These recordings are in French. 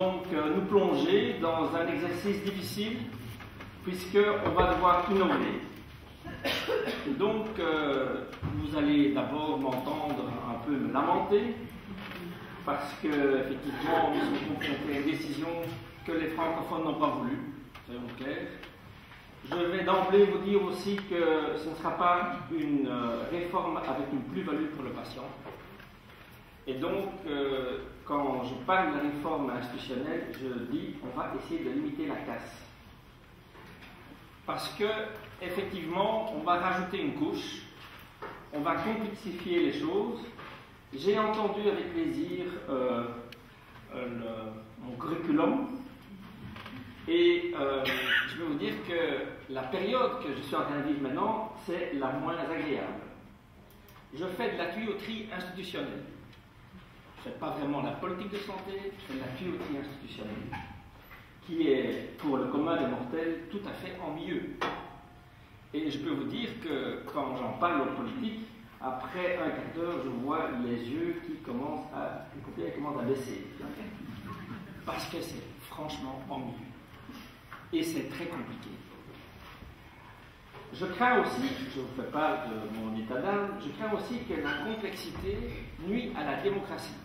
Donc nous plonger dans un exercice difficile puisqu'on va devoir innover. Donc vous allez d'abord m'entendre un peu me lamenter parce que effectivement nous sommes confrontés à une décision que les francophones n'ont pas voulu, soyons clairs. Je vais d'emblée vous dire aussi que ce ne sera pas une réforme avec une plus-value pour le patient. Et donc, quand je parle de la réforme institutionnelle, je dis on va essayer de limiter la casse. Parce que, effectivement, on va rajouter une couche, on va complexifier les choses. J'ai entendu avec plaisir mon curriculum, et je vais vous dire que la période que je suis en train de vivre maintenant, c'est la moins agréable. Je fais de la tuyauterie institutionnelle. Je ne fais pas vraiment la politique de santé, je fais de la tuyauterie institutionnelle, qui est, pour le commun des mortels, tout à fait ennuyeux. Et je peux vous dire que, quand j'en parle aux politiques, après un quart d'heure, je vois les yeux qui commencent à baisser. Parce que c'est franchement ennuyeux. Et c'est très compliqué. Je crains aussi, je ne vous fais pas de mon état d'âme, je crains aussi que la complexité nuit à la démocratie.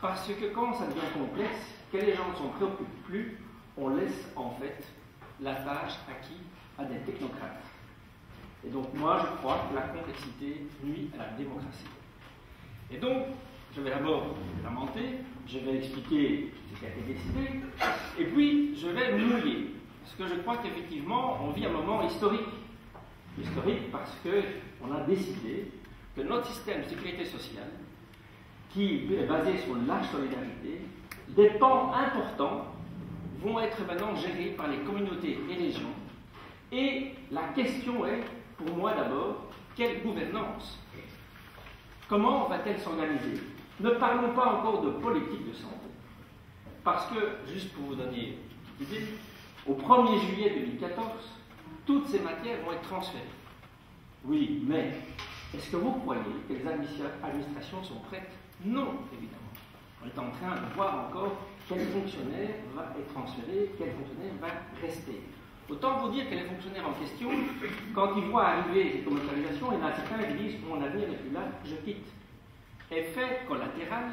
Parce que quand ça devient complexe, que les gens ne s'en préoccupent plus, on laisse en fait la tâche à des technocrates. Et donc moi je crois que la complexité nuit à la démocratie. Et donc, je vais d'abord lamenter, je vais expliquer ce qui a été décidé, et puis je vais me mouiller. Parce que je crois qu'effectivement, on vit un moment historique. Historique parce qu'on a décidé que notre système de sécurité sociale, qui est basé sur la solidarité, des pans importants vont être maintenant gérés par les communautés et régions. Et la question est, pour moi d'abord, quelle gouvernance? Comment va-t-elle s'organiser? Ne parlons pas encore de politique de santé. Parce que, juste pour vous donner une petite idée, au 1er juillet 2014, toutes ces matières vont être transférées. Oui, mais est-ce que vous croyez que les administrations sont prêtes? Non, évidemment. On est en train de voir encore quel fonctionnaire va être transféré, quel fonctionnaire va rester. Autant vous dire que les fonctionnaires en question, quand ils voient arriver ces commercialisations, il y en a certains qui disent mon avenir n'est plus là, je quitte. Effet collatéral,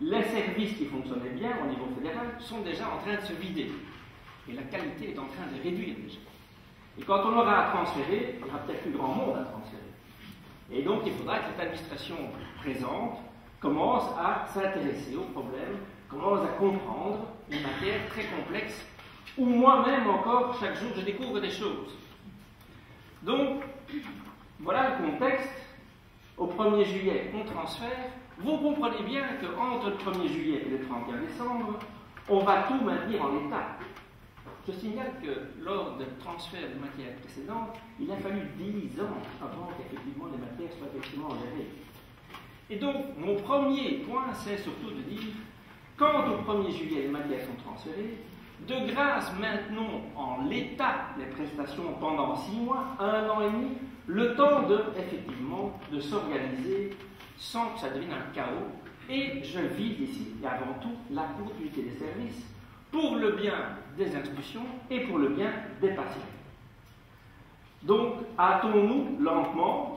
les services qui fonctionnaient bien au niveau fédéral sont déjà en train de se vider. Et la qualité est en train de réduire déjà. Et quand on aura à transférer, il y aura peut-être plus grand monde à transférer. Et donc il faudra que cette administration présente commence à s'intéresser aux problèmes, commence à comprendre une matière très complexe, où moi-même encore, chaque jour, je découvre des choses. Donc, voilà le contexte. Au 1er juillet, on transfère. Vous comprenez bien qu'entre le 1er juillet et le 31 décembre, on va tout maintenir en état. Je signale que lors du transfert de matières précédentes, il a fallu 10 ans avant qu'effectivement les matières soient effectivement gérées. Et donc, mon premier point, c'est surtout de dire, quand au 1er juillet les matières sont transférées, de grâce maintenons en l'état les prestations pendant 6 mois, 1 an et demi, le temps effectivement de s'organiser sans que ça devienne un chaos. Et je vise ici, et avant tout, la continuité des services pour le bien des institutions et pour le bien des patients. Donc, hâtons-nous lentement,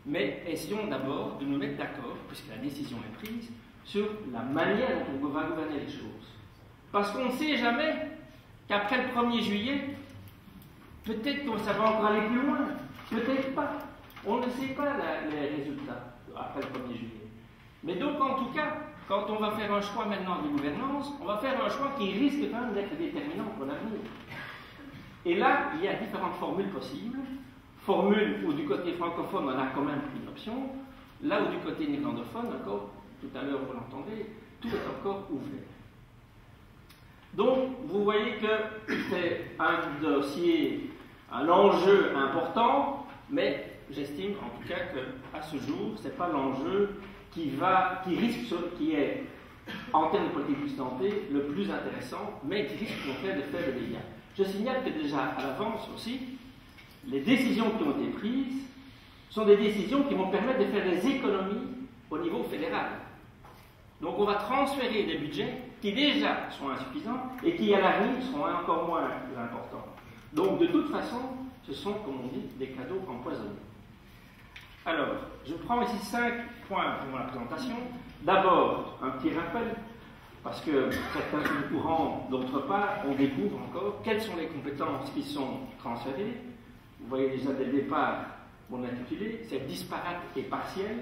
mais essayons d'abord de nous mettre d'accord, puisque la décision est prise, sur la manière dont on va gouverner les choses. Parce qu'on ne sait jamais qu'après le 1er juillet, peut-être que ça va encore aller plus loin, peut-être pas. On ne sait pas les résultats après le 1er juillet. Mais donc, en tout cas, quand on va faire un choix maintenant de gouvernance, on va faire un choix qui risque quand même d'être déterminant pour l'avenir. Et là, il y a différentes formules possibles. Formule où du côté francophone, on a quand même une option. Là où du côté néerlandophone, encore, tout à l'heure vous l'entendez, tout est encore ouvert. Donc, vous voyez que c'est un dossier, un enjeu important, mais j'estime en tout cas qu'à ce jour, ce n'est pas l'enjeu qui est, en termes de politique de santé, le plus intéressant, mais qui risque de faire des dégâts. Je signale que déjà à l'avance aussi, les décisions qui ont été prises sont des décisions qui vont permettre de faire des économies au niveau fédéral. Donc on va transférer des budgets qui déjà sont insuffisants et qui à l'avenir seront encore moins importants. Donc de toute façon, ce sont, comme on dit, des cadeaux empoisonnés. Alors, je prends ici 5 points pour ma présentation. D'abord, un petit rappel, parce que certains sont au courant, d'autre part, on découvre encore quelles sont les compétences qui sont transférées. Vous voyez déjà dès le départ mon intitulé, c'est disparate et partiel.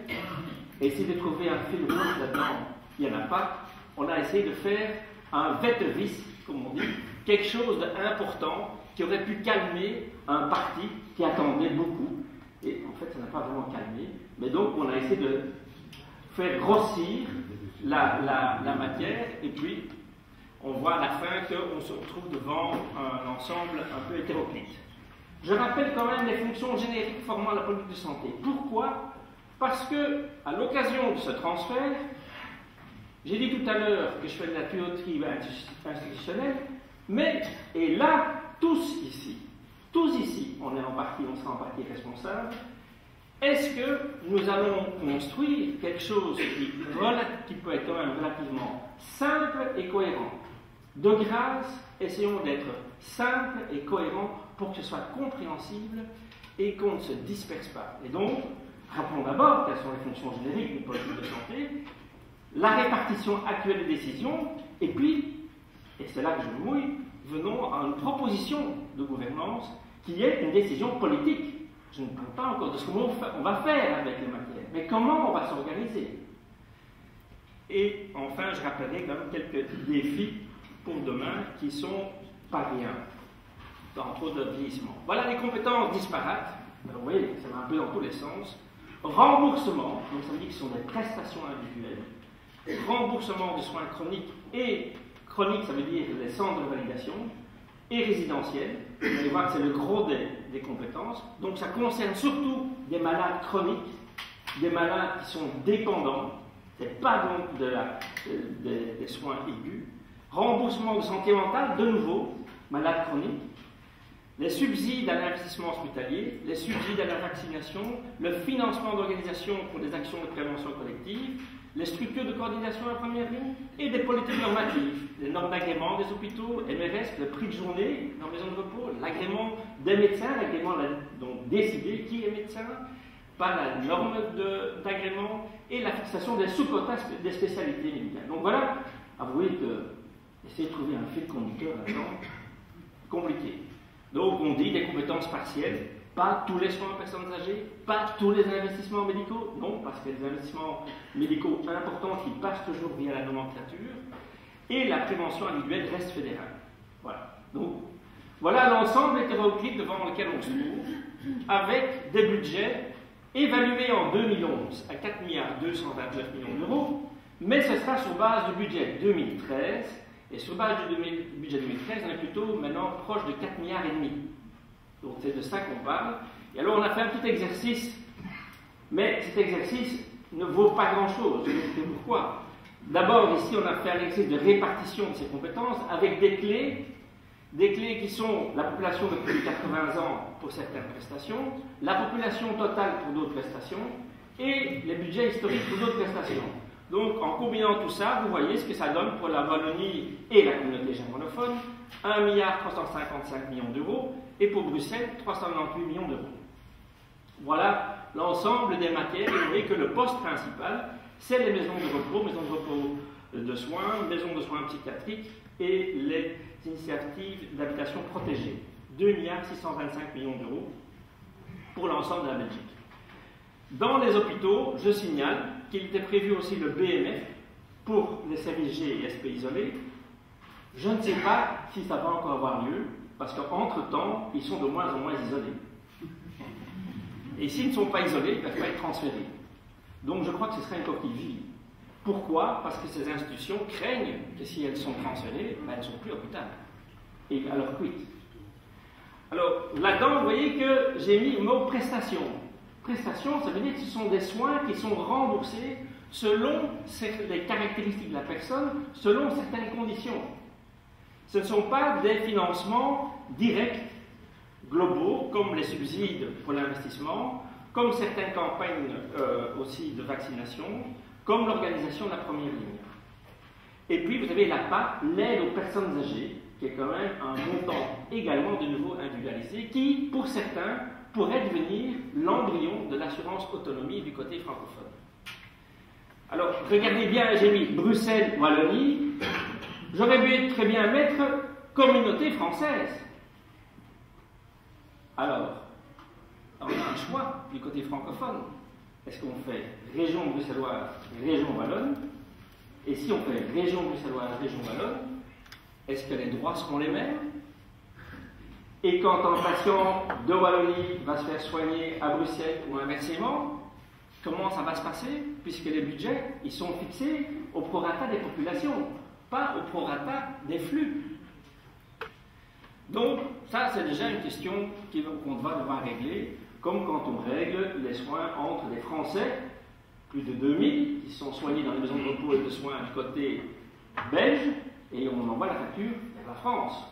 Essayer de trouver un fil rouge là-dedans, il n'y en a pas. On a essayé de faire un vis, comme on dit, quelque chose d'important qui aurait pu calmer un parti qui attendait beaucoup. Et en fait, ça n'a pas vraiment calmé. Mais donc, on a essayé de faire grossir la matière, et puis on voit à la fin qu'on se retrouve devant un ensemble un peu hétéroclite. Je rappelle quand même les fonctions génériques formant la politique de santé. Pourquoi? Parce que, à l'occasion de ce transfert, j'ai dit tout à l'heure que je fais de la tuyauterie institutionnelle, mais, et là, tous ici, on sera en partie responsable. Est-ce que nous allons construire quelque chose qui peut être quand même relativement simple et cohérent? De grâce, essayons d'être simples et cohérents pour que ce soit compréhensible et qu'on ne se disperse pas. Et donc, rappelons d'abord quelles sont les fonctions génériques d'une politique de santé, la répartition actuelle des décisions, et puis, et c'est là que je me mouille, venons à une proposition de gouvernance qui est une décision politique. Je ne parle pas encore de ce qu'on va faire avec les matières, mais comment on va s'organiser. Et enfin, je rappellerai quand même quelques défis pour demain qui sont pas rien, entre autres le vieillissement. Voilà les compétences disparates. Alors, vous voyez, ça va un peu dans tous les sens. Remboursement, donc ça veut dire que ce sont des prestations individuelles. Remboursement de soins chroniques, et chroniques, ça veut dire les centres de validation, et résidentiels. Vous allez voir que c'est le gros des compétences. Donc ça concerne surtout des malades chroniques, des malades qui sont dépendants. Ce n'est pas donc des soins aigus. Remboursement de santé mentale, de nouveau, malades chroniques. Les subsides à l'investissement hospitalier, les subsides à la vaccination, le financement d'organisations pour des actions de prévention collective, les structures de coordination à première ligne et des politiques normatives, les normes d'agrément des hôpitaux, MRS, le prix de journée dans les maisons de repos, l'agrément des médecins, l'agrément donc décidé qui est médecin, par la norme d'agrément et la fixation des sous-quotas des spécialités médicales. Donc voilà, avouez que essayer de trouver un fil conducteur là-dedans, compliqué. Donc on dit des compétences partielles, pas tous les soins aux personnes âgées, pas tous les investissements médicaux, non, parce qu'il y a des investissements médicaux importants qui passent toujours via la nomenclature, et la prévention individuelle reste fédérale. Voilà. Donc, voilà l'ensemble hétéroclite devant lequel on se trouve, avec des budgets évalués en 2011 à 4 229 millions d'euros, mais ce sera sur base du budget 2013, et sur base du budget 2013, on est plutôt maintenant proche de 4 milliards et demi. Donc c'est de ça qu'on parle. Et alors on a fait un petit exercice, mais cet exercice ne vaut pas grand-chose. Je vais vous expliquer pourquoi. D'abord, ici, on a fait un exercice de répartition de ces compétences avec des clés qui sont la population de plus de 80 ans pour certaines prestations, la population totale pour d'autres prestations, et les budgets historiques pour d'autres prestations. Donc, en combinant tout ça, vous voyez ce que ça donne pour la Wallonie et la communauté germanophone, 1 355 millions d'euros, et pour Bruxelles, 398 millions d'euros. Voilà l'ensemble des matières, et vous voyez que le poste principal, c'est les maisons de repos de soins, maisons de soins psychiatriques et les initiatives d'habitation protégée. 2 625 millions d'euros pour l'ensemble de la Belgique. Dans les hôpitaux, je signale qu'il était prévu aussi le BMF pour les services G et SP isolés. Je ne sais pas si ça va encore avoir lieu, parce qu'entre-temps, ils sont de moins en moins isolés. Et s'ils ne sont pas isolés, ils ne peuvent pas être transférés. Donc je crois que ce serait une coquille vide. Pourquoi? Parce que ces institutions craignent que si elles sont transférées, elles ne sont plus hôpitales. Et alors quitte. Alors là-dedans, vous voyez que j'ai mis le mot prestation. Prestation, ça veut dire que ce sont des soins qui sont remboursés selon les caractéristiques de la personne, selon certaines conditions. Ce ne sont pas des financements directs, globaux, comme les subsides pour l'investissement, comme certaines campagnes aussi de vaccination, comme l'organisation de la première ligne. Et puis vous avez l'APA, l'aide aux personnes âgées, qui est quand même un montant également de nouveau individualisé, qui, pour certains, pourrait devenir l'embryon de l'assurance autonomie du côté francophone. Alors, regardez bien, j'ai mis Bruxelles, Wallonie. J'aurais pu très bien mettre communauté française. Alors, on a un choix du côté francophone. Est-ce qu'on fait région bruxelloise, région wallonne? Et si on fait région bruxelloise, région wallonne, est-ce que les droits seront les mêmes? Et quand un patient de Wallonie va se faire soigner à Bruxelles ou inversement, comment ça va se passer? Puisque les budgets, ils sont fixés au prorata des populations, pas au prorata des flux. Donc, ça, c'est déjà une question qu'on va devoir régler, comme quand on règle les soins entre les Français, plus de 2000, qui sont soignés dans les maisons de repos et de soins du côté belge, et on envoie la facture vers la France.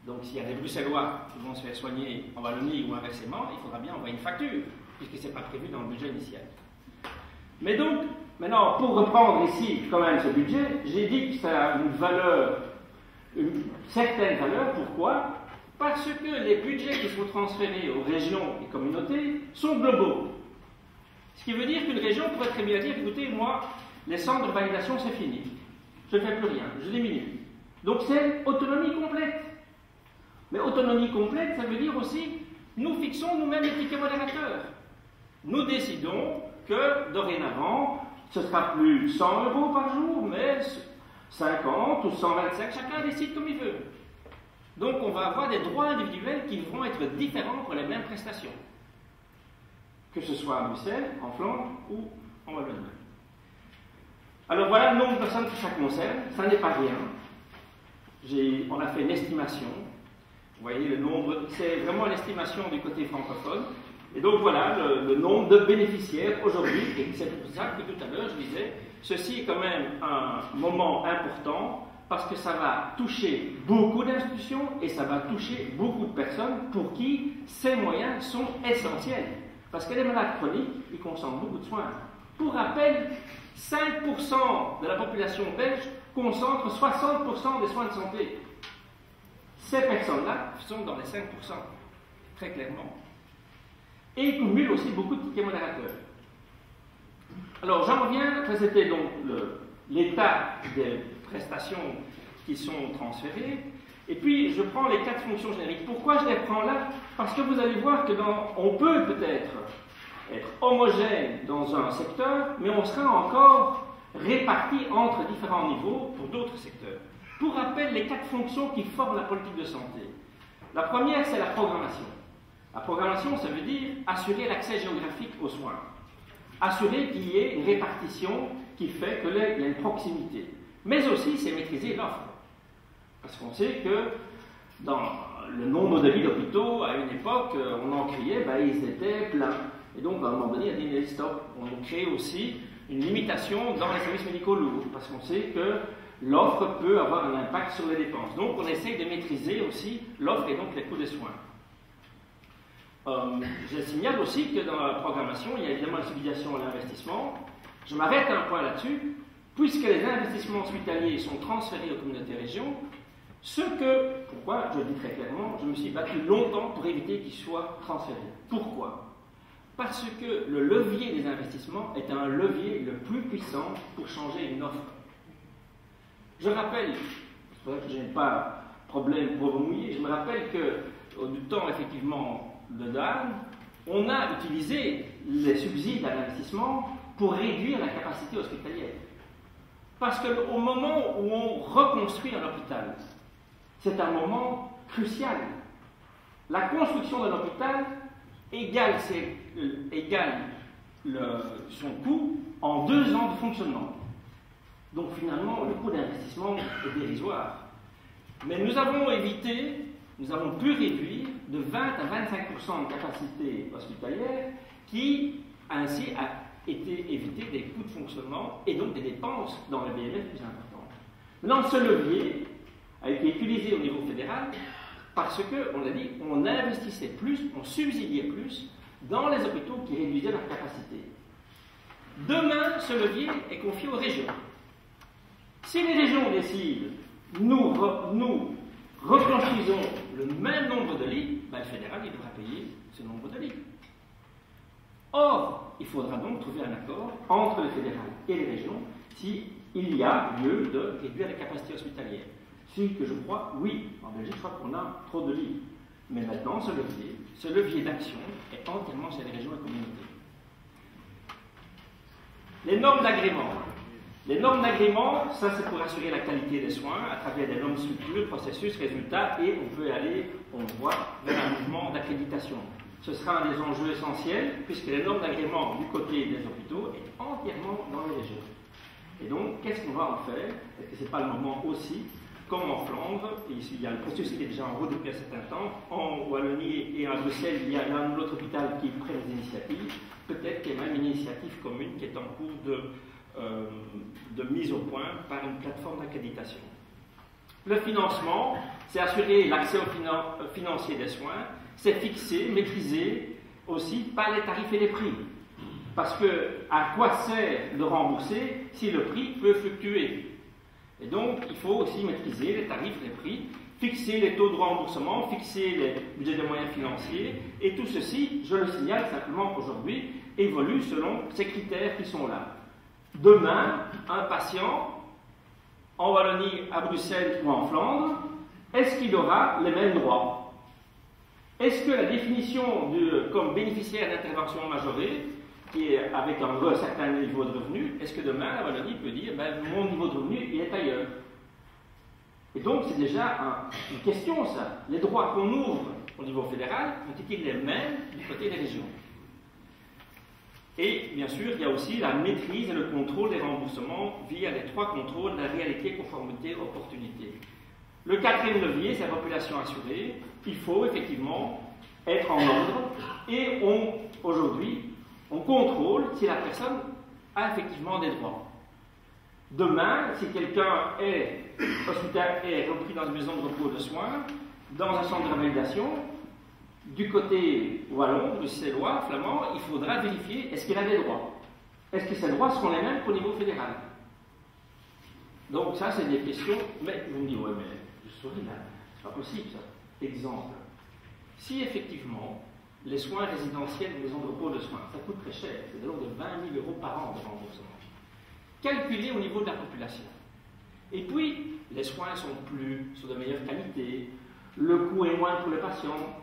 Donc, s'il y a des Bruxellois qui vont se faire soigner en Wallonie ou inversement, il faudra bien envoyer une facture, puisque ce n'est pas prévu dans le budget initial. Mais donc, maintenant, pour reprendre ici quand même ce budget, j'ai dit que ça a une valeur, une certaine valeur. Pourquoi? Parce que les budgets qui sont transférés aux régions et communautés sont globaux. Ce qui veut dire qu'une région pourrait très bien dire, écoutez, moi, les centres de validation, c'est fini. Je ne fais plus rien, je diminue. Donc c'est autonomie complète. Mais autonomie complète, ça veut dire aussi, nous fixons nous-mêmes les tickets modérateurs. Nous décidons que, dorénavant, ce ne sera plus 100 € par jour, mais 50 ou 125, chacun décide comme il veut. Donc on va avoir des droits individuels qui vont être différents pour les mêmes prestations. Que ce soit à Bruxelles, en Flandre ou en Wallonie. Alors voilà le nombre de personnes que ça concerne, ça n'est pas rien. On a fait une estimation. Vous voyez le nombre, c'est vraiment l'estimation du côté francophone. Et donc voilà le nombre de bénéficiaires aujourd'hui. Et c'est pour ça que tout à l'heure je disais, ceci est quand même un moment important parce que ça va toucher beaucoup d'institutions et ça va toucher beaucoup de personnes pour qui ces moyens sont essentiels. Parce que les malades chroniques, ils consomment beaucoup de soins. Pour rappel, 5% de la population belge concentre 60% des soins de santé. Ces personnes-là sont dans les 5%, très clairement. Et ils cumulent aussi beaucoup de tickets modérateurs. Alors j'en reviens, ça c'était donc l'état des prestations qui sont transférées. Et puis je prends les 4 fonctions génériques. Pourquoi je les prends là? Parce que vous allez voir que on peut peut-être être homogène dans un secteur, mais on sera encore répartis entre différents niveaux pour d'autres secteurs. Pour rappel, les 4 fonctions qui forment la politique de santé. La première, c'est la programmation. La programmation, ça veut dire assurer l'accès géographique aux soins. Assurer qu'il y ait une répartition qui fait qu'il y a une proximité. Mais aussi, c'est maîtriser l'offre. Parce qu'on sait que dans le nombre de lits d'hôpitaux, à une époque, on en criait, ils étaient pleins. Et donc, à un moment donné, il y a des stop. On crée aussi une limitation dans les services médicaux lourds, parce qu'on sait que l'offre peut avoir un impact sur les dépenses. Donc, on essaye de maîtriser aussi l'offre et donc les coûts des soins. Je signale aussi que dans la programmation, il y a évidemment la subsidiation et l'investissement. Je m'arrête à un point là-dessus. Puisque les investissements hospitaliers sont transférés aux communautés régions, pourquoi, je le dis très clairement, je me suis battu longtemps pour éviter qu'ils soient transférés. Pourquoi? Parce que le levier des investissements est un levier le plus puissant pour changer une offre. Je rappelle, c'est vrai que je n'ai pas de problème pour vous mouiller, je me rappelle que du temps effectivement de DAN, on a utilisé les subsides à l'investissement pour réduire la capacité hospitalière. Parce qu'au moment où on reconstruit un hôpital, c'est un moment crucial. La construction d'un hôpital égale son coût en 2 ans de fonctionnement. Donc finalement, le coût d'investissement est dérisoire. Mais nous avons pu réduire de 20 à 25% de capacité hospitalière qui ainsi a été évité des coûts de fonctionnement et donc des dépenses dans le BMF plus importantes. Maintenant, ce levier a été utilisé au niveau fédéral parce qu'on a dit on investissait plus, on subsidiait plus dans les hôpitaux qui réduisaient leur capacité. Demain, ce levier est confié aux régions. Si les régions décident, nous reconstruisons le même nombre de lits, ben, le fédéral il devra payer ce nombre de lits. Or, il faudra donc trouver un accord entre le fédéral et les régions s'il y a lieu de réduire les capacités hospitalières. Ce que je crois, oui, en Belgique, je crois qu'on a trop de lits. Mais maintenant, ce levier d'action est entièrement chez les régions et communautés. Les normes d'agrément. Les normes d'agrément, ça c'est pour assurer la qualité des soins à travers des normes structures, processus, résultats, et on peut aller, on voit, vers un mouvement d'accréditation. Ce sera un des enjeux essentiels, puisque les normes d'agrément du côté des hôpitaux est entièrement dans les régions. Et donc, qu'est-ce qu'on va en faire? Est-ce que ce n'est pas le moment aussi, comme en Flandre, ici, il y a le processus qui est déjà en route depuis un certain temps, en Wallonie et à Bruxelles, il y a un autre hôpital qui prend des initiatives, peut-être qu'il y a même une initiative commune qui est en cours de mise au point par une plateforme d'accréditation. Le financement, c'est assurer l'accès au financier des soins, c'est fixer, maîtriser aussi par les tarifs et les prix. Parce que à quoi sert de rembourser si le prix peut fluctuer? Et donc, il faut aussi maîtriser les tarifs, les prix, fixer les taux de remboursement, fixer les budgets de moyens financiers, et tout ceci, je le signale simplement aujourd'hui, évolue selon ces critères qui sont là. Demain, un patient en Wallonie, à Bruxelles ou en Flandre, est-ce qu'il aura les mêmes droits? Est-ce que la définition comme bénéficiaire d'intervention majorée, qui est avec un certain niveau de revenu, est-ce que demain la Wallonie peut dire ben, mon niveau de revenu il est ailleurs? Et donc c'est déjà une question ça. Les droits qu'on ouvre au niveau fédéral ont-ils les mêmes du côté des régions? Et bien sûr, il y a aussi la maîtrise et le contrôle des remboursements via les 3 contrôles, la réalité, conformité, opportunité. Le 4e levier, c'est la population assurée. Il faut effectivement être en ordre et aujourd'hui, on contrôle si la personne a effectivement des droits. Demain, si quelqu'un est repris dans une maison de repos de soins, dans un centre de révalidation, du côté wallon, bruxellois, flamand, il faudra vérifier est-ce qu'il a des droits. Est-ce que ces droits seront les mêmes qu'au niveau fédéral? Donc ça, c'est des questions, mais vous me dites, ouais, mais je souris là, c'est pas possible ça. Exemple, si effectivement, les soins résidentiels des maisons de repos de soins, ça coûte très cher, c'est de l'ordre de 20 000 € par an de remboursement. Calculé au niveau de la population. Et puis, les soins sont de meilleure qualité, le coût est moins pour le patient.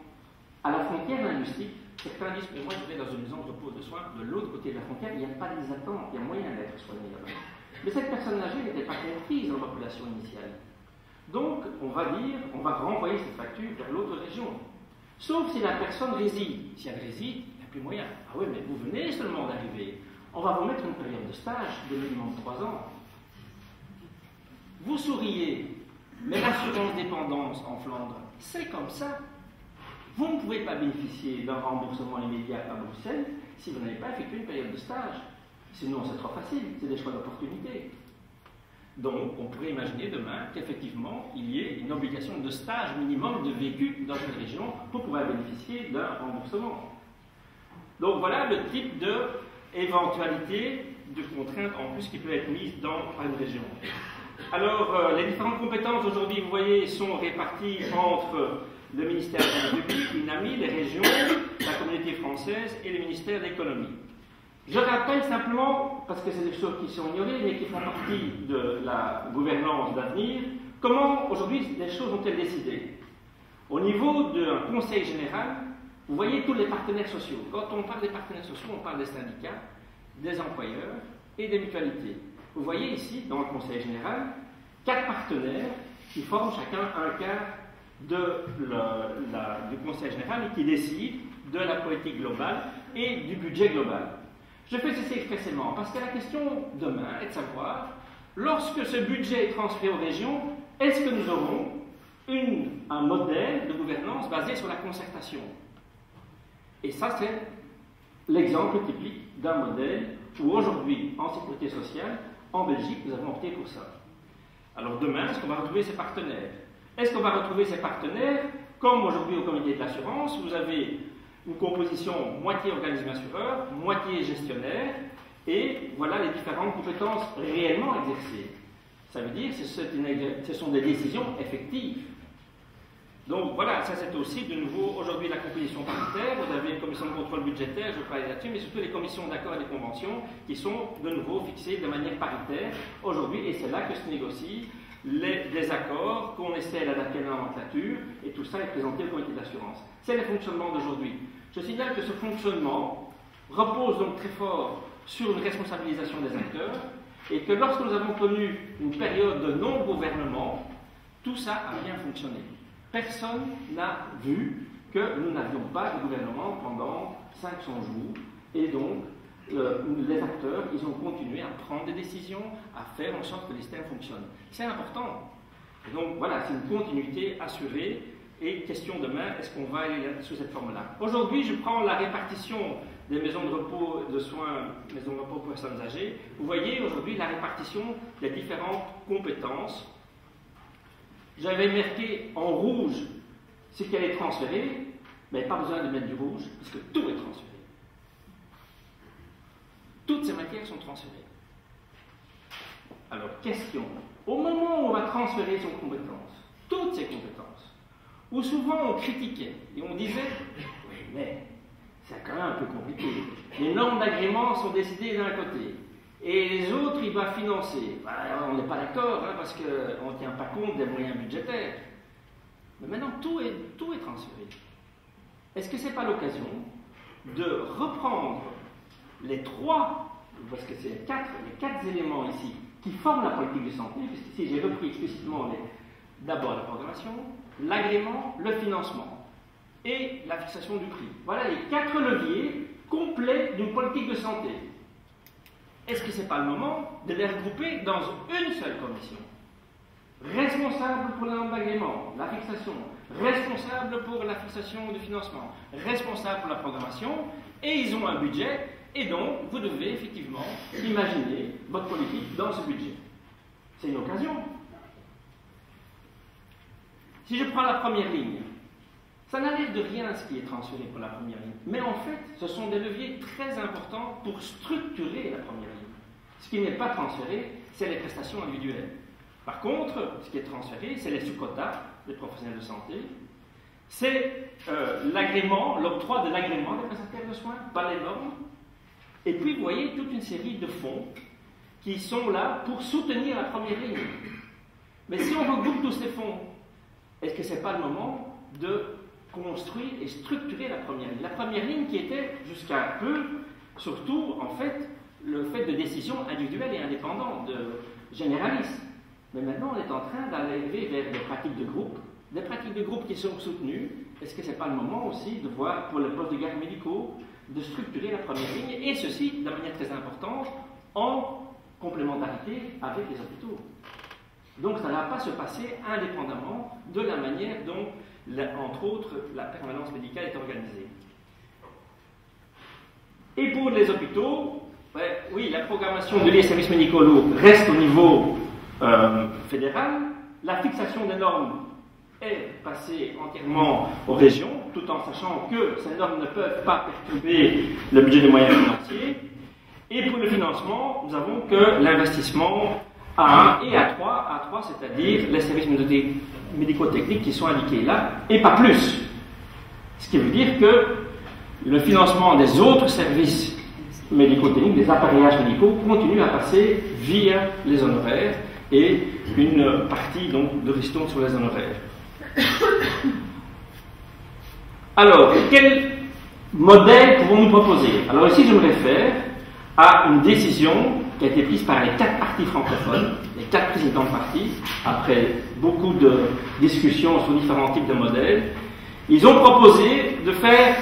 À la frontière linguistique, certains disent, mais moi je vais dans une maison de repos de soins, de l'autre côté de la frontière, il n'y a pas des attentes, il y a moyen d'être soigné là-bas. Mais cette personne âgée n'était pas comprise dans la population initiale. Donc, on va renvoyer cette facture vers l'autre région. Sauf si la personne réside. Si elle réside, il n'y a plus moyen. Ah oui, mais vous venez seulement d'arriver. On va vous mettre une période de stage de minimum 3 ans. Vous souriez, mais l'assurance dépendance en Flandre, c'est comme ça. Vous ne pouvez pas bénéficier d'un remboursement immédiat à Bruxelles si vous n'avez pas effectué une période de stage. Sinon, c'est trop facile, c'est des choix d'opportunité. Donc, on pourrait imaginer demain qu'effectivement, il y ait une obligation de stage minimum de vécu dans une région pour pouvoir bénéficier d'un remboursement. Donc, voilà le type d'éventualité de contraintes en plus qui peut être mise par une région. Alors, les différentes compétences aujourd'hui, vous voyez, sont réparties entre le ministère de la République, l'UNAMI, les régions, la communauté française et le ministère de l'économie. Je rappelle simplement, parce que c'est des choses qui sont ignorées, mais qui font partie de la gouvernance d'avenir, comment aujourd'hui les choses ont-elles décidé. Au niveau d'un conseil général, vous voyez tous les partenaires sociaux. Quand on parle des partenaires sociaux, on parle des syndicats, des employeurs et des mutualités. Vous voyez ici, dans le conseil général, 4 partenaires qui forment chacun un quart du conseil général et qui décident de la politique globale et du budget global. Je fais ceci expressément parce que la question demain est de savoir, lorsque ce budget est transféré aux régions, est-ce que nous aurons un modèle de gouvernance basé sur la concertation? Et ça, c'est l'exemple typique d'un modèle où aujourd'hui, en sécurité sociale, en Belgique, nous avons opté pour ça. Alors demain, est-ce qu'on va retrouver ces partenaires? Est-ce qu'on va retrouver ces partenaires comme aujourd'hui au comité de l'assurance? Vous avez une composition moitié organisme assureur, moitié gestionnaire, et voilà les différentes compétences réellement exercées. Ça veut dire que ce sont des décisions effectives. Donc voilà, ça c'est aussi de nouveau aujourd'hui la composition paritaire. Vous avez une commission de contrôle budgétaire, je vais parler là-dessus, mais surtout les commissions d'accord et des conventions qui sont de nouveau fixées de manière paritaire aujourd'hui, et c'est là que se négocient les accords, qu'on essaie d'adapter à la nomenclature, et tout ça est présenté au comité d'assurance. C'est le fonctionnement d'aujourd'hui. Je signale que ce fonctionnement repose donc très fort sur une responsabilisation des acteurs, et que lorsque nous avons connu une période de non-gouvernement, tout ça a bien fonctionné. Personne n'a vu que nous n'avions pas de gouvernement pendant 500 jours, et donc les acteurs, ils ont continué à prendre des décisions, à faire en sorte que les systèmes fonctionnent. C'est important. Et donc voilà, c'est une continuité assurée, et question demain, est-ce qu'on va aller sous cette forme-là? Aujourd'hui, je prends la répartition des maisons de repos de soins, maisons de repos pour personnes âgées. Vous voyez aujourd'hui la répartition des différentes compétences. J'avais marqué en rouge ce qui allait transférer, mais pas besoin de mettre du rouge, puisque tout est transféré. Toutes ces matières sont transférées. Alors, question. Au moment où on va transférer son compétence, toutes ces compétences, où souvent on critiquait et on disait « Oui, mais c'est quand même un peu compliqué. Les normes d'agrément sont décidées d'un côté. Et les autres, ils doivent financer. Ben, on n'est pas d'accord, hein, parce qu'on ne tient pas compte des moyens budgétaires. Mais maintenant, tout est transféré. Est-ce que ce n'est pas l'occasion de reprendre les trois, parce que c'est les quatre éléments ici, qui forment la politique de santé, puisqu'ici j'ai repris explicitement d'abord la programmation, l'agrément, le financement et la fixation du prix. Voilà les 4 leviers complets d'une politique de santé. Est-ce que ce n'est pas le moment de les regrouper dans une seule commission? Responsable pour la norme d'agrément, la fixation, responsable pour la fixation du financement, responsable pour la programmation, et ils ont un budget, et donc vous devez effectivement imaginer votre politique dans ce budget. C'est une occasion. Si je prends la première ligne, ça n'enlève de rien ce qui est transféré pour la première ligne. Mais en fait, ce sont des leviers très importants pour structurer la première ligne. Ce qui n'est pas transféré, c'est les prestations individuelles. Par contre, ce qui est transféré, c'est les sous-quotas des professionnels de santé, c'est l'agrément, l'octroi de l'agrément des prestataires de soins, pas les normes. Et puis, vous voyez toute une série de fonds qui sont là pour soutenir la première ligne. Mais si on regroupe tous ces fonds, est-ce que ce n'est pas le moment de construire et structurer la première ligne? La première ligne qui était jusqu'à peu, surtout, en fait, le fait de décisions individuelles et indépendantes, de généralistes. Mais maintenant, on est en train d'aller vers des pratiques de groupe qui sont soutenues. Est-ce que ce n'est pas le moment aussi de voir, pour les postes de garde médicaux, de structurer la première ligne, et ceci, de manière très importante, en complémentarité avec les hôpitaux? Donc ça ne va pas se passer indépendamment de la manière dont, entre autres, la permanence médicale est organisée. Et pour les hôpitaux, oui, la programmation des services médicaux lourds reste au niveau fédéral. La fixation des normes est passée entièrement aux régions, tout en sachant que ces normes ne peuvent pas perturber le budget des moyens financiers. Et pour le financement, nous avons que l'investissement A1 et A3, c'est-à-dire les services médico-techniques qui sont indiqués là, et pas plus. Ce qui veut dire que le financement des autres services médico-techniques, des appareillages médicaux, continue à passer via les honoraires, et une partie donc de ristourne sur les honoraires. Alors, quel modèle pouvons-nous proposer? Alors ici, je me réfère à une décision qui a été prise par les 4 partis francophones, les 4 présidents de partis, après beaucoup de discussions sur différents types de modèles. Ils ont proposé de faire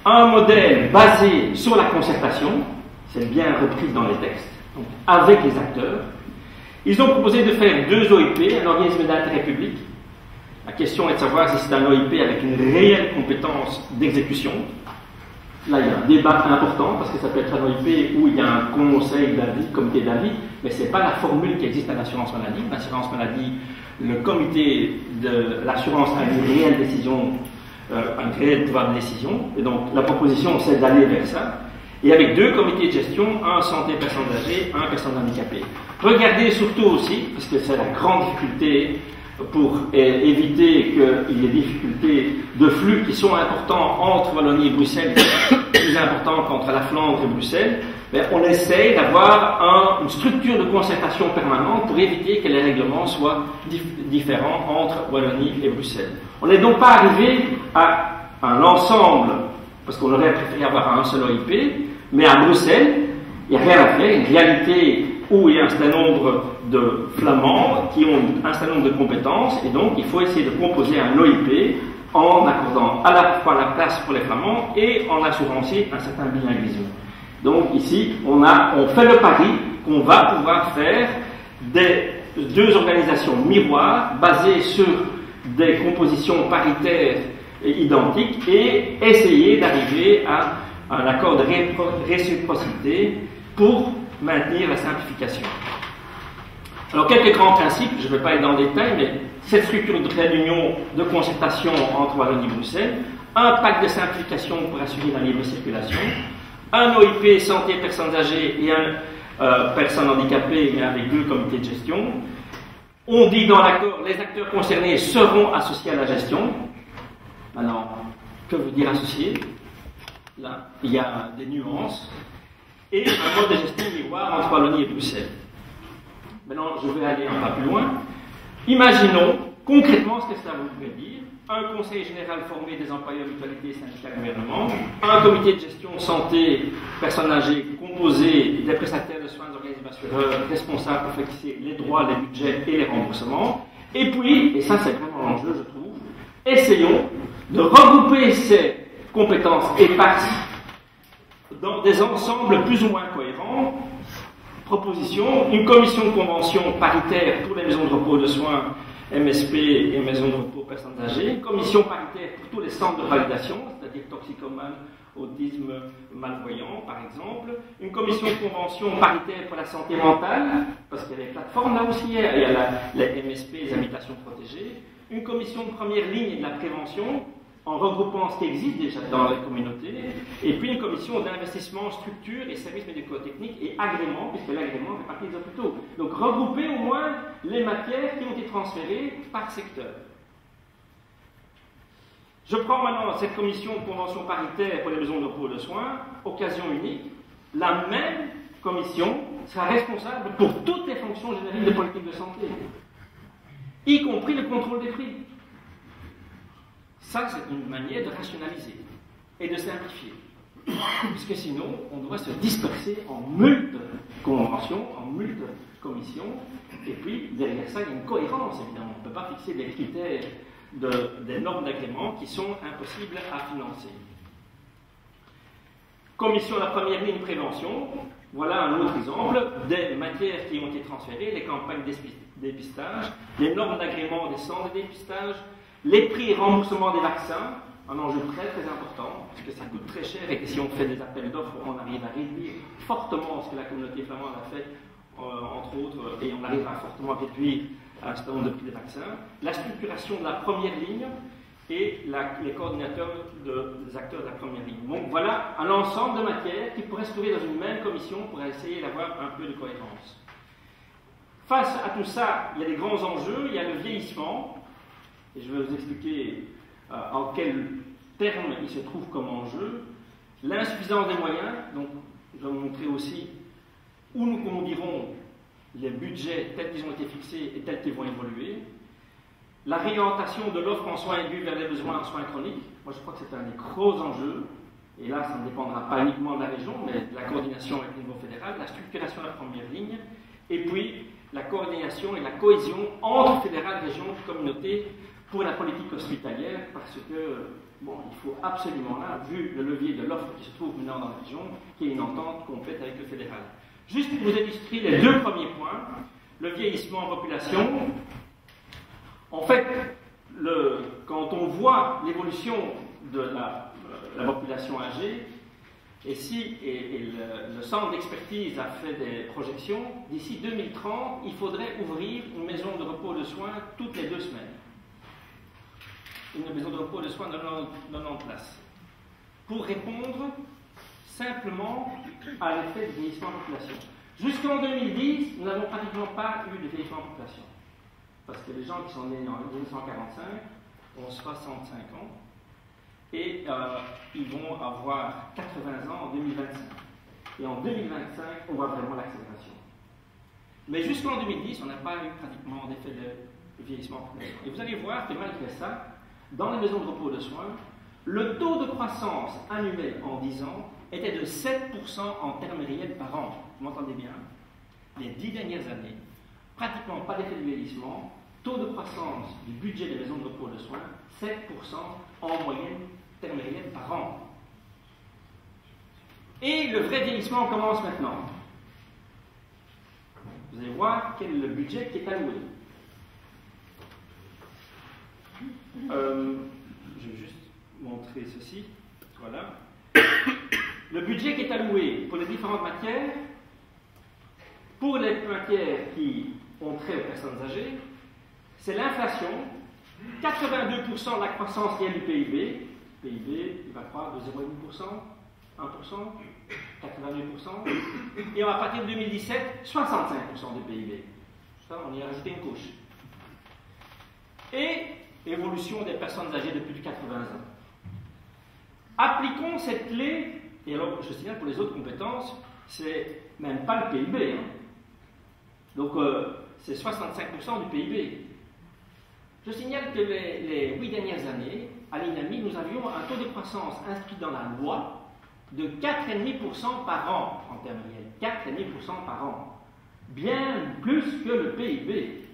un modèle basé sur la concertation, c'est bien repris dans les textes, donc avec les acteurs. Ils ont proposé de faire 2 OIP, un organisme d'intérêt public. La question est de savoir si c'est un OIP avec une réelle compétence d'exécution. Là, il y a un débat important, parce que ça peut être un OIP où il y a un conseil d'avis, comité d'avis, mais ce n'est pas la formule qui existe à l'assurance maladie. L'assurance maladie, le comité de l'assurance a une réelle décision, un réel pouvoir de décision, et donc la proposition, c'est d'aller vers ça. et avec 2 comités de gestion, un santé personnes âgées, un personnes handicapées. Regardez surtout aussi, parce que c'est la grande difficulté pour éviter qu'il y ait des difficultés de flux qui sont importants entre Wallonie et Bruxelles, plus importants qu'entre la Flandre et Bruxelles, mais on essaye d'avoir une structure de concertation permanente pour éviter que les règlements soient différents entre Wallonie et Bruxelles. On n'est donc pas arrivé à un ensemble, parce qu'on aurait préféré avoir un seul OIP, mais à Bruxelles, il n'y a rien à faire, une réalité où il y a un certain nombre de flamands qui ont un certain nombre de compétences, et donc il faut essayer de composer un OIP en accordant à la fois la place pour les flamands et en assurant aussi un certain bilinguisme. Donc ici, on fait le pari qu'on va pouvoir faire des 2 organisations miroirs basées sur des compositions paritaires et identiques et essayer d'arriver à un accord de réciprocité pour maintenir la simplification. Alors, quelques grands principes, je ne vais pas aller dans le détail, mais cette structure de réunion de concertation entre Wallonie et Bruxelles, un pacte de simplification pour assurer la libre circulation, un OIP santé personnes âgées et un personnes handicapées, mais avec 2 comités de gestion. On dit dans l'accord, les acteurs concernés seront associés à la gestion. Alors, que veut dire associé? Là, il y a des nuances. Et un mode de gestion miroir entre Wallonie et Bruxelles. Maintenant, je vais aller un pas plus loin. Imaginons concrètement ce que cela voudrait dire. Un conseil général formé des employeurs, mutualités, syndicats, gouvernement, un comité de gestion santé, personnes âgées, composé des prestataires de soins, des organismes assureurs, responsables pour fixer les droits, les budgets et les remboursements. Et puis, et ça c'est vraiment l'enjeu, je trouve, essayons de regrouper ces compétences éparses dans des ensembles plus ou moins cohérents. Proposition, une commission de convention paritaire pour les maisons de repos de soins, MSP et maisons de repos personnes âgées, une commission paritaire pour tous les centres de validation, c'est-à-dire toxicomanes, autisme, malvoyants par exemple, une commission de convention paritaire pour la santé mentale, parce qu'il y a des plateformes là aussi, il y a les MSP, les habitations protégées, une commission de première ligne et de la prévention, en regroupant ce qui existe déjà dans les communautés, et puis une commission d'investissement, structure et services médico-techniques et agrément, puisque l'agrément fait partie des hôpitaux. Donc regrouper au moins les matières qui ont été transférées par secteur. Je prends maintenant cette commission de convention paritaire pour les maisons de repos de soins, occasion unique. La même commission sera responsable pour toutes les fonctions générales de politique de santé, y compris le contrôle des prix. Ça, c'est une manière de rationaliser et de simplifier. Puisque sinon, on doit se disperser en multiples conventions, en multiples commissions, et puis derrière ça, il y a une cohérence, évidemment. On ne peut pas fixer des critères, des normes d'agrément qui sont impossibles à financer. Commission de la première ligne prévention, voilà un autre exemple des matières qui ont été transférées, les campagnes de dépistage, les normes d'agrément des centres de dépistage, les prix et remboursements des vaccins, un enjeu très très important, parce que ça coûte très cher et que si on fait des appels d'offres, on arrive à réduire fortement ce que la communauté flamande a fait, entre autres, et on arrive à fortement réduire un certain nombre de prix des vaccins. La structuration de la première ligne et les coordinateurs des acteurs de la première ligne. Donc voilà un ensemble de matières qui pourraient se trouver dans une même commission pour essayer d'avoir un peu de cohérence. Face à tout ça, il y a des grands enjeux, il y a le vieillissement, et je vais vous expliquer en quels termes il se trouve comme enjeu, l'insuffisance des moyens, donc je vais vous montrer aussi où nous conduirons les budgets tels qu'ils ont été fixés et tels qu'ils vont évoluer, la réorientation de l'offre en soins aigus vers les besoins en soins chroniques. Moi je crois que c'est un des gros enjeux, et là ça ne dépendra pas uniquement de la région, mais de la coordination avec le niveau fédéral, la structuration de la première ligne, et puis la coordination et la cohésion entre fédéral, région, communauté, pour la politique hospitalière, parce que, bon, il faut absolument là, vu le levier de l'offre qui se trouve maintenant dans la région, qu'il y ait une entente complète avec le fédéral. Juste pour vous illustrer les 2 premiers points, le vieillissement en population. En fait, quand on voit l'évolution de la population âgée, et le centre d'expertise a fait des projections, d'ici 2030, il faudrait ouvrir une maison de repos de soins toutes les 2 semaines. Une maison de repos de soins de 90 places, pour répondre simplement à l'effet du vieillissement de la population. Jusqu'en 2010, nous n'avons pratiquement pas eu de vieillissement de la population. Parce que les gens qui sont nés en 1945 ont 65 ans et ils vont avoir 80 ans en 2025. Et en 2025, on voit vraiment l'accélération. Mais jusqu'en 2010, on n'a pas eu pratiquement d'effet de vieillissement de la population. Et vous allez voir que malgré ça, dans les maisons de repos de soins, le taux de croissance annuel en 10 ans était de 7% en termes réels par an. Vous m'entendez bien? Les 10 dernières années, pratiquement pas d'effet de vieillissement, taux de croissance du budget des maisons de repos de soins, 7% en moyenne, termes réels par an. Et le vrai vieillissement commence maintenant. Vous allez voir quel est le budget qui est alloué. Je vais juste montrer ceci. Voilà. Le budget qui est alloué pour les différentes matières, pour les matières qui ont trait aux personnes âgées, c'est l'inflation, 82% de la croissance réelle du PIB. Le PIB, il va croître de 0,5%, 1%, 82%, et à partir de 2017, 65% du PIB. Ça, on y a rajouté une couche. Et évolution des personnes âgées de plus de 80 ans. Appliquons cette clé, et alors je signale pour les autres compétences, c'est même pas le PIB. Hein. Donc c'est 65% du PIB. Je signale que les 8 dernières années, à l'INAMI, nous avions un taux de croissance inscrit dans la loi de 4,5% par an en termes réels. 4,5% par an. Bien plus que le PIB.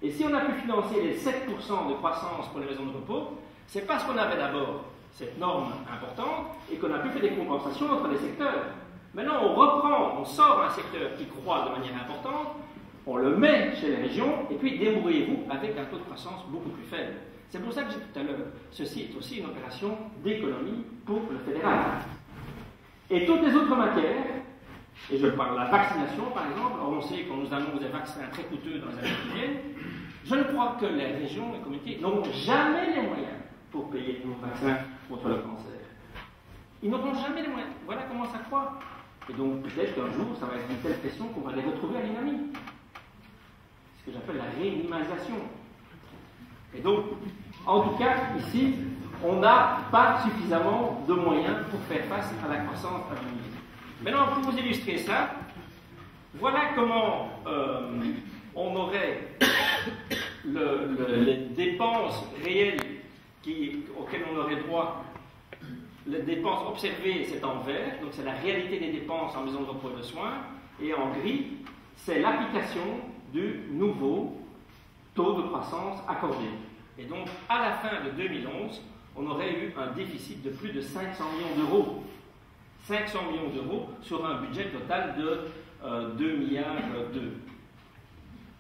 Et si on a pu financer les 7% de croissance pour les maisons de repos, c'est parce qu'on avait d'abord cette norme importante et qu'on a pu faire des compensations entre les secteurs. Maintenant, on reprend, on sort un secteur qui croît de manière importante, on le met chez les régions, et puis débrouillez-vous avec un taux de croissance beaucoup plus faible. C'est pour ça que j'ai dit tout à l'heure, ceci est aussi une opération d'économie pour le fédéral. Et toutes les autres matières, et je parle de la vaccination par exemple, on sait qu'on nous annonce des vaccins très coûteux dans les années qui viennent, je ne crois que les régions, les communautés n'auront jamais les moyens pour payer nos vaccins contre le cancer. Ils n'auront jamais les moyens. Voilà comment ça croît. Et donc peut-être qu'un jour, ça va être une telle pression qu'on va les retrouver à l'INAMI. Ce que j'appelle la réanimation. Et donc, en tout cas, ici, on n'a pas suffisamment de moyens pour faire face à la croissance à venir. Maintenant, pour vous illustrer ça, voilà comment on aurait les dépenses réelles auxquelles on aurait droit. Les dépenses observées, c'est en vert, donc c'est la réalité des dépenses en maison de repos et de soins, et en gris, c'est l'application du nouveau taux de croissance accordé. Et donc, à la fin de 2011, on aurait eu un déficit de plus de 500 millions d'euros. 500 millions d'euros sur un budget total de 2 milliards 2.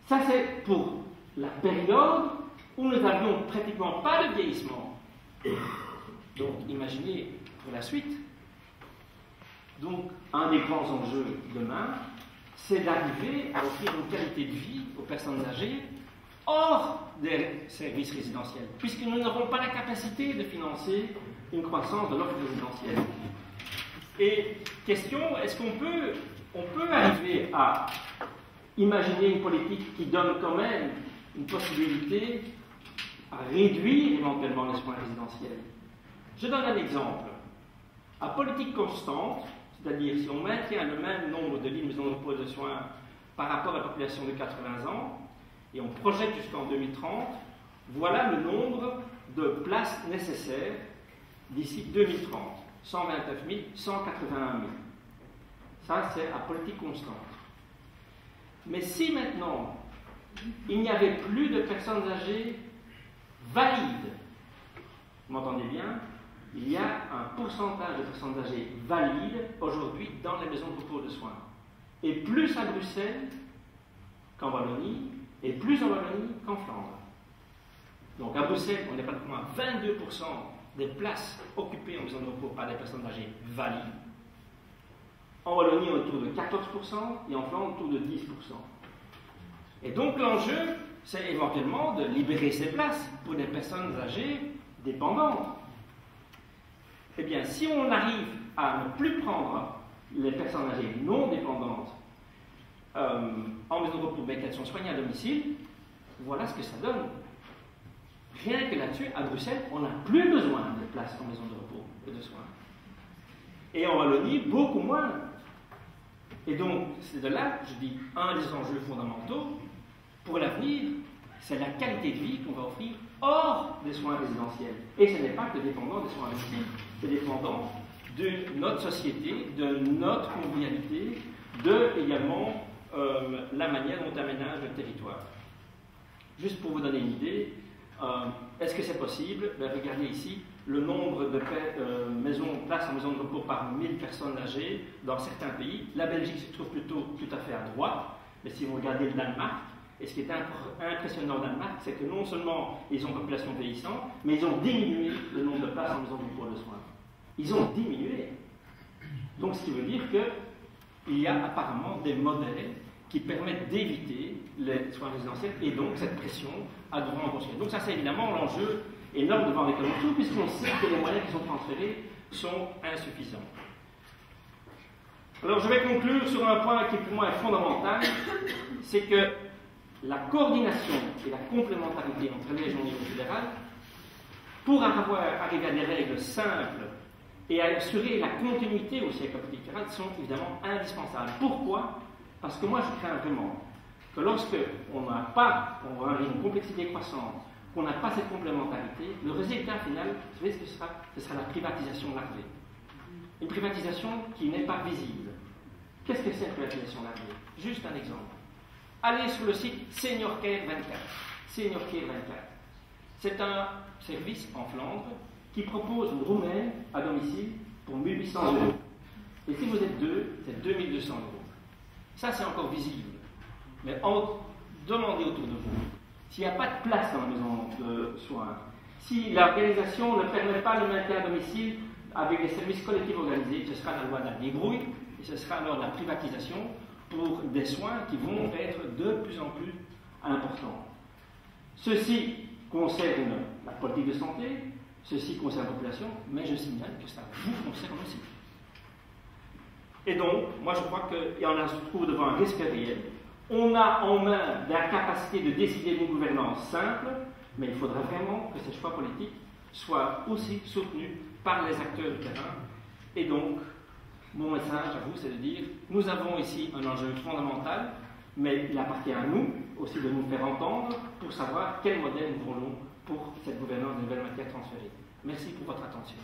Ça, c'est pour la période où nous n'avions pratiquement pas de vieillissement. Donc, imaginez pour la suite. Donc, un des grands enjeux demain, c'est d'arriver à offrir une qualité de vie aux personnes âgées hors des services résidentiels, puisque nous n'aurons pas la capacité de financer une croissance de l'offre résidentielle. Et question, est-ce qu'on peut arriver à imaginer une politique qui donne quand même une possibilité à réduire éventuellement les soins résidentiels? Je donne un exemple. À politique constante, c'est-à-dire si on maintient le même nombre de lits de maisons de repos et de soins par rapport à la population de 80 ans, et on projette jusqu'en 2030, voilà le nombre de places nécessaires d'ici 2030. 129 000, 181 000. Ça, c'est à politique constante. Mais si maintenant, il n'y avait plus de personnes âgées valides, vous m'entendez bien, il y a un pourcentage de personnes âgées valides aujourd'hui dans les maisons de repos de soins. Et plus à Bruxelles qu'en Wallonie, et plus en Wallonie qu'en Flandre. Donc à Bruxelles, on est pratiquement à 22% des places occupées en maison de repos par des personnes âgées valides. En Wallonie, on est autour de 14% et en Flandre, autour de 10%. Et donc l'enjeu, c'est éventuellement de libérer ces places pour des personnes âgées dépendantes. Eh bien, si on arrive à ne plus prendre les personnes âgées non dépendantes en maison de repos, mais qu'elles sont soignées à domicile, voilà ce que ça donne. Rien que là-dessus, à Bruxelles, on n'a plus besoin de places en maison de repos et de soins. Et en Wallonie, beaucoup moins. Et donc, c'est de là, je dis, un des enjeux fondamentaux pour l'avenir, c'est la qualité de vie qu'on va offrir hors des soins résidentiels. Et ce n'est pas que dépendant des soins à domicile, c'est dépendant de notre société, de notre convivialité, de également la manière dont on aménage le territoire. Juste pour vous donner une idée, est-ce que c'est possible? Regardez ici le nombre de places en maison de repos par 1000 personnes âgées dans certains pays. La Belgique se trouve plutôt tout à fait à droite, mais si vous regardez le Danemark, et ce qui est impressionnant au Danemark, c'est que non seulement ils ont une population vieillissante, mais ils ont diminué le nombre de places en maison de repos de soins. Ils ont diminué. Donc ce qui veut dire qu'il y a apparemment des modèles qui permettent d'éviter les soins résidentiels et donc cette pression à devoir en construire. Donc ça c'est évidemment l'enjeu énorme devant l'économie, puisqu'on sait que les moyens qui sont transférés sont insuffisants. Alors je vais conclure sur un point qui pour moi est fondamental, c'est que la coordination et la complémentarité entre les régions au niveau fédéral, pour arriver à des règles simples et à assurer la continuité aussi avec la politique fédérale, sont évidemment indispensables. Pourquoi? Parce que moi je crains vraiment que lorsque on n'a pas, on va avoir une complexité croissante, qu'on n'a pas cette complémentarité, le résultat final, vous savez ce que ce sera? Ce sera la privatisation larvée. Une privatisation qui n'est pas visible. Qu'est-ce que c'est la privatisation larvée? Juste un exemple. Allez sur le site Senior Care 24. Senior Care 24. C'est un service en Flandre qui propose une roumaine à domicile pour 1800 €. Et si vous êtes deux, c'est 2200 €. Ça, c'est encore visible. Mais demandez autour de vous. S'il n'y a pas de place dans la maison de soins, si l'organisation ne permet pas le maintien à domicile avec des services collectifs organisés, ce sera la loi de la débrouille et ce sera alors la privatisation pour des soins qui vont être de plus en plus importants. Ceci concerne la politique de santé, ceci concerne la population, mais je signale que ça vous concerne aussi. Et donc, moi je crois qu'on se trouve devant un risque réel. On a en main la capacité de décider d'une gouvernance simple, mais il faudra vraiment que ces choix politiques soient aussi soutenus par les acteurs du terrain. Et donc, mon message à vous, c'est de dire, nous avons ici un enjeu fondamental, mais il appartient à nous aussi de nous faire entendre pour savoir quel modèle nous voulons pour cette gouvernance de nouvelles matières transférées. Merci pour votre attention.